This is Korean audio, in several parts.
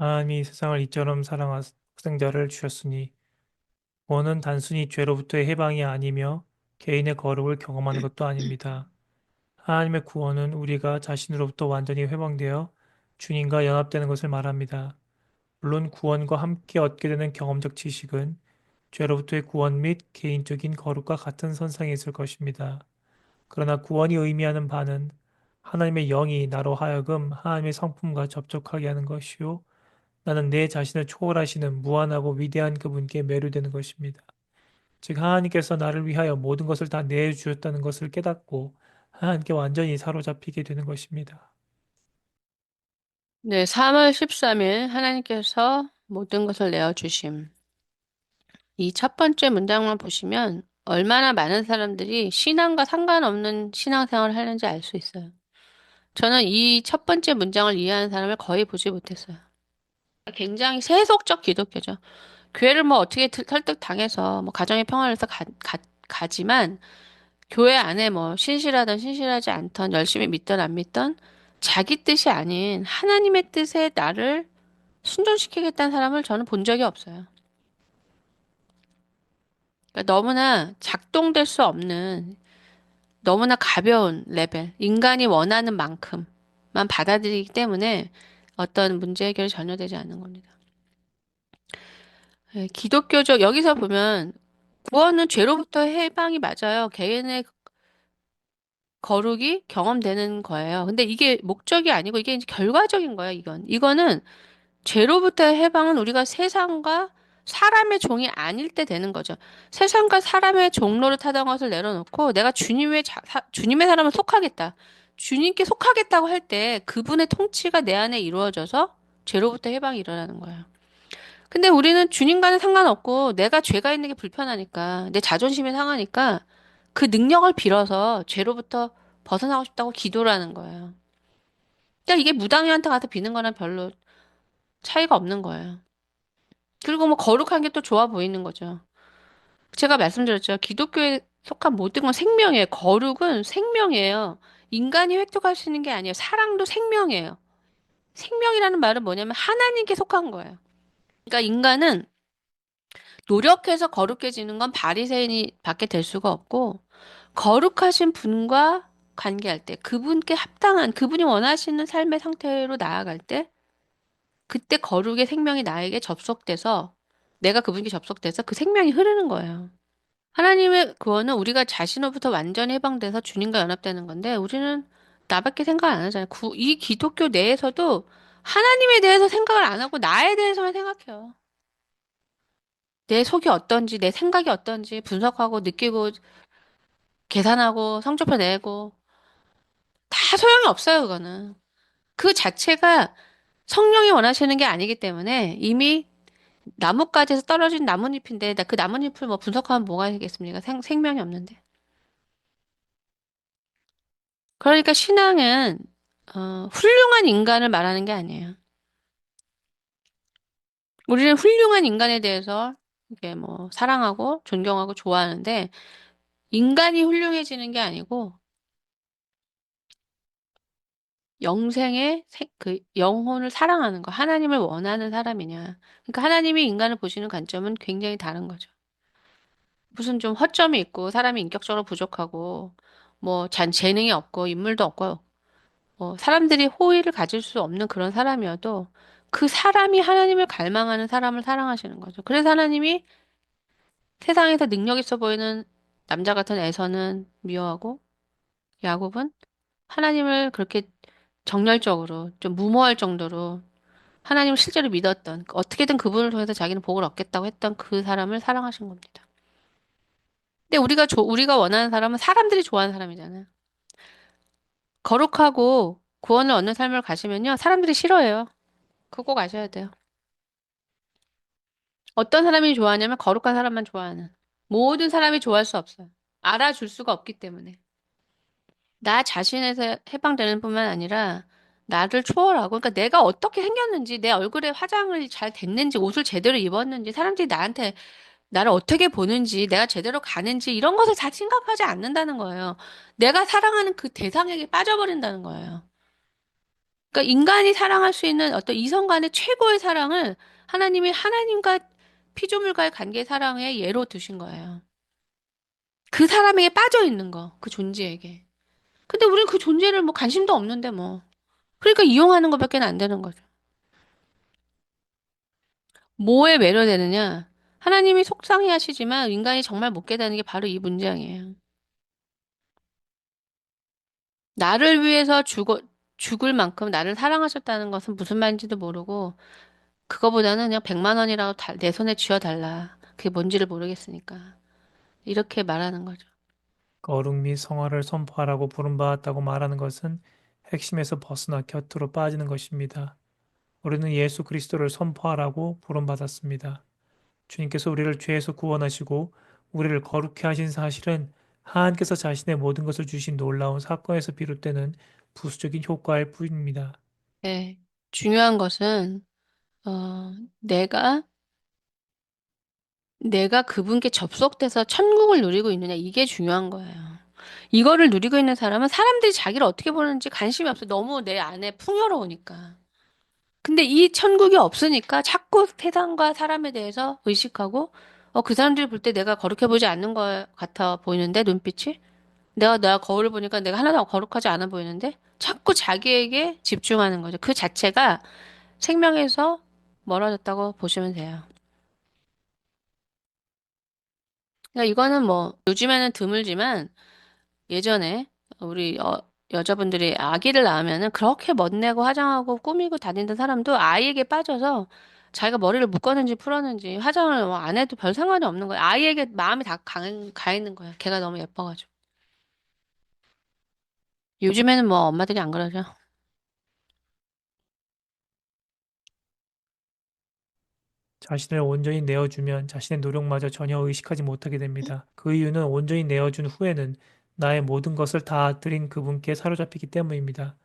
하나님이 세상을 이처럼 사랑하사 주셨으니 구원은 단순히 죄로부터의 해방이 아니며 개인의 거룩을 경험하는 것도 아닙니다. 하나님의 구원은 우리가 자신으로부터 완전히 회방되어 주님과 연합되는 것을 말합니다. 물론 구원과 함께 얻게 되는 경험적 지식은 죄로부터의 구원 및 개인적인 거룩과 같은 선상에 있을 것입니다. 그러나 구원이 의미하는 바는 하나님의 영이 나로 하여금 하나님의 성품과 접촉하게 하는 것이요. 나는 내 자신을 초월하시는 무한하고 위대한 그분께 매료되는 것입니다. 즉 하나님께서 나를 위하여 모든 것을 다 내주셨다는 것을 깨닫고 하나님께 완전히 사로잡히게 되는 것입니다. 네, 3월 13일 하나님께서 모든 것을 내어주심. 이 첫 번째 문장만 보시면 얼마나 많은 사람들이 신앙과 상관없는 신앙생활을 하는지 알 수 있어요. 저는 이 첫 번째 문장을 이해하는 사람을 거의 보지 못했어요. 굉장히 세속적 기독교죠. 교회를 뭐 어떻게 설득 당해서 뭐 가정의 평화를 위해서 가지만 교회 안에 뭐 신실하든 신실하지 않던 열심히 믿던 안 믿던 자기 뜻이 아닌 하나님의 뜻에 나를 순종시키겠다는 사람을 저는 본 적이 없어요. 그러니까 너무나 작동될 수 없는 너무나 가벼운 레벨, 인간이 원하는 만큼만 받아들이기 때문에 어떤 문제 해결이 전혀 되지 않는 겁니다. 예, 기독교적, 여기서 보면 구원은 죄로부터 해방이 맞아요. 개인의 거룩이 경험되는 거예요. 근데 이게 목적이 아니고 이게 이제 결과적인 거예요, 이건. 이거는 죄로부터의 해방은 우리가 세상과 사람의 종이 아닐 때 되는 거죠. 세상과 사람의 종로를 타던 것을 내려놓고 내가 주님의 사람을 속하겠다. 주님께 속하겠다고 할 때 그분의 통치가 내 안에 이루어져서 죄로부터 해방이 일어나는 거예요. 근데 우리는 주님과는 상관없고 내가 죄가 있는 게 불편하니까 내 자존심이 상하니까 그 능력을 빌어서 죄로부터 벗어나고 싶다고 기도를 하는 거예요. 그러니까 이게 무당이한테 가서 비는 거랑 별로 차이가 없는 거예요. 그리고 뭐 거룩한 게 또 좋아 보이는 거죠. 제가 말씀드렸죠. 기독교에 속한 모든 건 생명이에요. 거룩은 생명이에요. 인간이 획득할 수 있는 게 아니에요. 사랑도 생명이에요. 생명이라는 말은 뭐냐면 하나님께 속한 거예요. 그러니까 인간은 노력해서 거룩해지는 건 바리새인이 밖에 될 수가 없고 거룩하신 분과 관계할 때 그분께 합당한 그분이 원하시는 삶의 상태로 나아갈 때 그때 거룩의 생명이 나에게 접속돼서 내가 그분께 접속돼서 그 생명이 흐르는 거예요. 하나님의 구원은 우리가 자신으로부터 완전히 해방돼서 주님과 연합되는 건데 우리는 나밖에 생각 안 하잖아요. 이 기독교 내에서도 하나님에 대해서 생각을 안 하고 나에 대해서만 생각해요. 내 속이 어떤지, 내 생각이 어떤지 분석하고 느끼고 계산하고 성적표 내고 다 소용이 없어요, 그거는. 그 자체가 성령이 원하시는 게 아니기 때문에 이미 나뭇가지에서 떨어진 나뭇잎인데 그 나뭇잎을 뭐 분석하면 뭐가 되겠습니까? 생명이 없는데. 그러니까 신앙은 훌륭한 인간을 말하는 게 아니에요. 우리는 훌륭한 인간에 대해서 이게 뭐 사랑하고 존경하고 좋아하는데 인간이 훌륭해지는 게 아니고 영생의 그 영혼을 사랑하는 거, 하나님을 원하는 사람이냐. 그러니까 하나님이 인간을 보시는 관점은 굉장히 다른 거죠. 무슨 좀 허점이 있고 사람이 인격적으로 부족하고 뭐 재능이 없고 인물도 없고 뭐 사람들이 호의를 가질 수 없는 그런 사람이어도 그 사람이 하나님을 갈망하는 사람을 사랑하시는 거죠. 그래서 하나님이 세상에서 능력 있어 보이는 남자 같은 에서는 미워하고 야곱은 하나님을 그렇게 정열적으로 좀 무모할 정도로 하나님을 실제로 믿었던 어떻게든 그분을 통해서 자기는 복을 얻겠다고 했던 그 사람을 사랑하신 겁니다. 근데 우리가 원하는 사람은 사람들이 좋아하는 사람이잖아요. 거룩하고 구원을 얻는 삶을 가시면요. 사람들이 싫어해요. 그거 꼭 아셔야 돼요. 어떤 사람이 좋아하냐면 거룩한 사람만 좋아하는. 모든 사람이 좋아할 수 없어요. 알아줄 수가 없기 때문에. 나 자신에서 해방되는 뿐만 아니라 나를 초월하고, 그러니까 내가 어떻게 생겼는지, 내 얼굴에 화장을 잘 됐는지, 옷을 제대로 입었는지, 사람들이 나한테 나를 어떻게 보는지, 내가 제대로 가는지, 이런 것을 다 생각하지 않는다는 거예요. 내가 사랑하는 그 대상에게 빠져버린다는 거예요. 그러니까 인간이 사랑할 수 있는 어떤 이성 간의 최고의 사랑을 하나님이 하나님과 피조물과의 관계 사랑의 예로 두신 거예요. 그 사람에게 빠져 있는 거, 그 존재에게. 근데 우린 그 존재를 뭐 관심도 없는데 뭐. 그러니까 이용하는 것밖에 안 되는 거죠. 뭐에 매료되느냐? 하나님이 속상해 하시지만 인간이 정말 못 깨닫는 게 바로 이 문장이에요. 나를 위해서 죽을 만큼 나를 사랑하셨다는 것은 무슨 말인지도 모르고, 그거보다는 그냥 100만 원이라도 내 손에 쥐어달라. 그게 뭔지를 모르겠으니까. 이렇게 말하는 거죠. 거룩 및 성화를 선포하라고 부름받았다고 말하는 것은 핵심에서 벗어나 곁으로 빠지는 것입니다. 우리는 예수 그리스도를 선포하라고 부름받았습니다. 주님께서 우리를 죄에서 구원하시고 우리를 거룩해 하신 사실은 하나님께서 자신의 모든 것을 주신 놀라운 사건에서 비롯되는 부수적인 효과일 뿐입니다. 네. 중요한 것은, 어, 내가, 내가 그분께 접속돼서 천국을 누리고 있느냐, 이게 중요한 거예요. 이거를 누리고 있는 사람은 사람들이 자기를 어떻게 보는지 관심이 없어. 너무 내 안에 풍요로우니까. 근데 이 천국이 없으니까 자꾸 세상과 사람에 대해서 의식하고, 그 사람들이 볼 때 내가 거룩해 보이지 않는 것 같아 보이는데, 눈빛이? 내가 거울을 보니까 내가 하나도 거룩하지 않아 보이는데? 자꾸 자기에게 집중하는 거죠. 그 자체가 생명에서 멀어졌다고 보시면 돼요. 그러니까 이거는 뭐, 요즘에는 드물지만, 예전에 우리 여자분들이 아기를 낳으면은 그렇게 멋내고 화장하고 꾸미고 다니던 사람도 아이에게 빠져서 자기가 머리를 묶었는지 풀었는지 화장을 뭐안 해도 별 상관이 없는 거예요. 아이에게 마음이 다 가 있는 거예요. 걔가 너무 예뻐가지고. 요즘에는 뭐 엄마들이 안 그러죠. 자신을 온전히 내어주면 자신의 노력마저 전혀 의식하지 못하게 됩니다. 그 이유는 온전히 내어준 후에는 나의 모든 것을 다 드린 그분께 사로잡히기 때문입니다.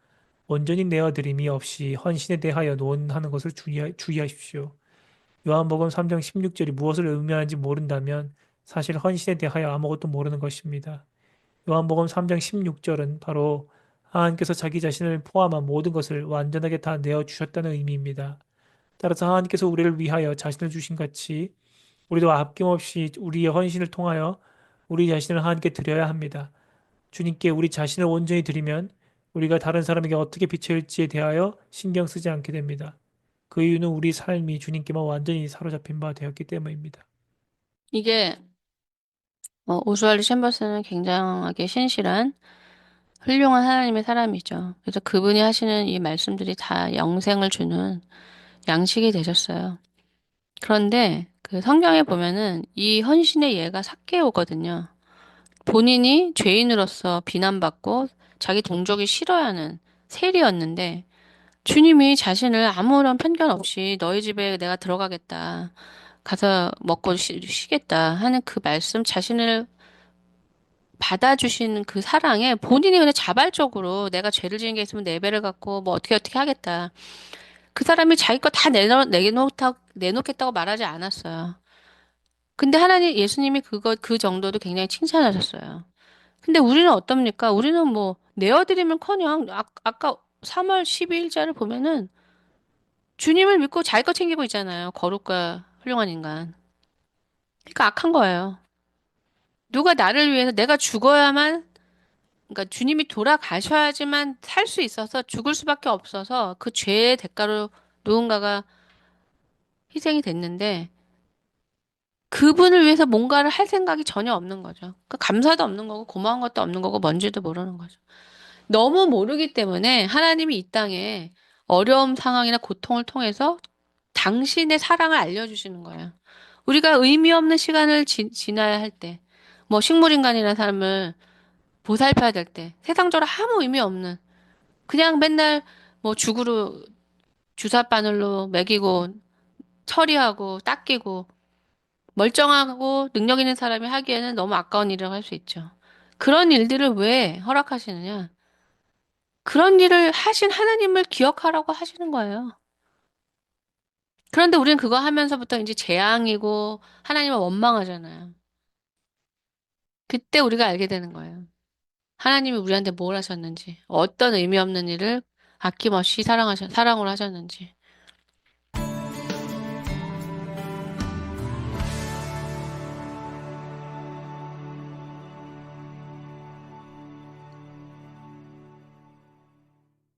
온전히 내어드림이 없이 헌신에 대하여 논하는 것을 주의하십시오. 요한복음 3장 16절이 무엇을 의미하는지 모른다면 사실 헌신에 대하여 아무것도 모르는 것입니다. 요한복음 3장 16절은 바로 하나님께서 자기 자신을 포함한 모든 것을 완전하게 다 내어주셨다는 의미입니다. 따라서 하나님께서 우리를 위하여 자신을 주신 같이 우리도 아낌없이 우리의 헌신을 통하여 우리 자신을 하나님께 드려야 합니다. 주님께 우리 자신을 온전히 드리면 우리가 다른 사람에게 어떻게 비춰질지에 대하여 신경 쓰지 않게 됩니다. 그 이유는 우리 삶이 주님께만 완전히 사로잡힌 바 되었기 때문입니다. 이게 오스왈드 챔버스는 굉장하게 신실한 훌륭한 하나님의 사람이죠. 그래서 그분이 하시는 이 말씀들이 다 영생을 주는 양식이 되셨어요. 그런데 그 성경에 보면은 이 헌신의 예가 삭개오거든요. 본인이 죄인으로서 비난받고 자기 동족이 싫어하는 세리였는데 주님이 자신을 아무런 편견 없이 너희 집에 내가 들어가겠다. 가서 먹고 쉬겠다 하는 그 말씀 자신을 받아주시는 그 사랑에 본인이 그냥 자발적으로 내가 죄를 지은 게 있으면 내 배를 갖고 뭐 어떻게 하겠다. 그 사람이 자기 거 다 내놓겠다고 말하지 않았어요. 근데 예수님이 그 정도도 굉장히 칭찬하셨어요. 근데 우리는 어떻습니까? 우리는 뭐, 내어드리면커녕, 아까 3월 12일자를 보면은, 주님을 믿고 자기 거 챙기고 있잖아요. 거룩과 훌륭한 인간. 그러니까 악한 거예요. 누가 나를 위해서 내가 죽어야만, 그러니까 주님이 돌아가셔야지만 살 수 있어서 죽을 수밖에 없어서 그 죄의 대가로 누군가가 희생이 됐는데, 그분을 위해서 뭔가를 할 생각이 전혀 없는 거죠. 그러니까 감사도 없는 거고, 고마운 것도 없는 거고, 뭔지도 모르는 거죠. 너무 모르기 때문에 하나님이 이 땅에 어려움 상황이나 고통을 통해서 당신의 사랑을 알려주시는 거예요. 우리가 의미 없는 시간을 지나야 할 때, 뭐 식물인간이라는 삶을 보살펴야 될 때, 세상적으로 아무 의미 없는, 그냥 맨날 뭐 죽으로 주사바늘로 먹이고 처리하고 닦이고 멀쩡하고 능력 있는 사람이 하기에는 너무 아까운 일이라고 할 수 있죠. 그런 일들을 왜 허락하시느냐? 그런 일을 하신 하나님을 기억하라고 하시는 거예요. 그런데 우리는 그거 하면서부터 이제 재앙이고 하나님을 원망하잖아요. 그때 우리가 알게 되는 거예요. 하나님이 우리한테 뭘 하셨는지, 어떤 의미 없는 일을 사랑을 하셨는지.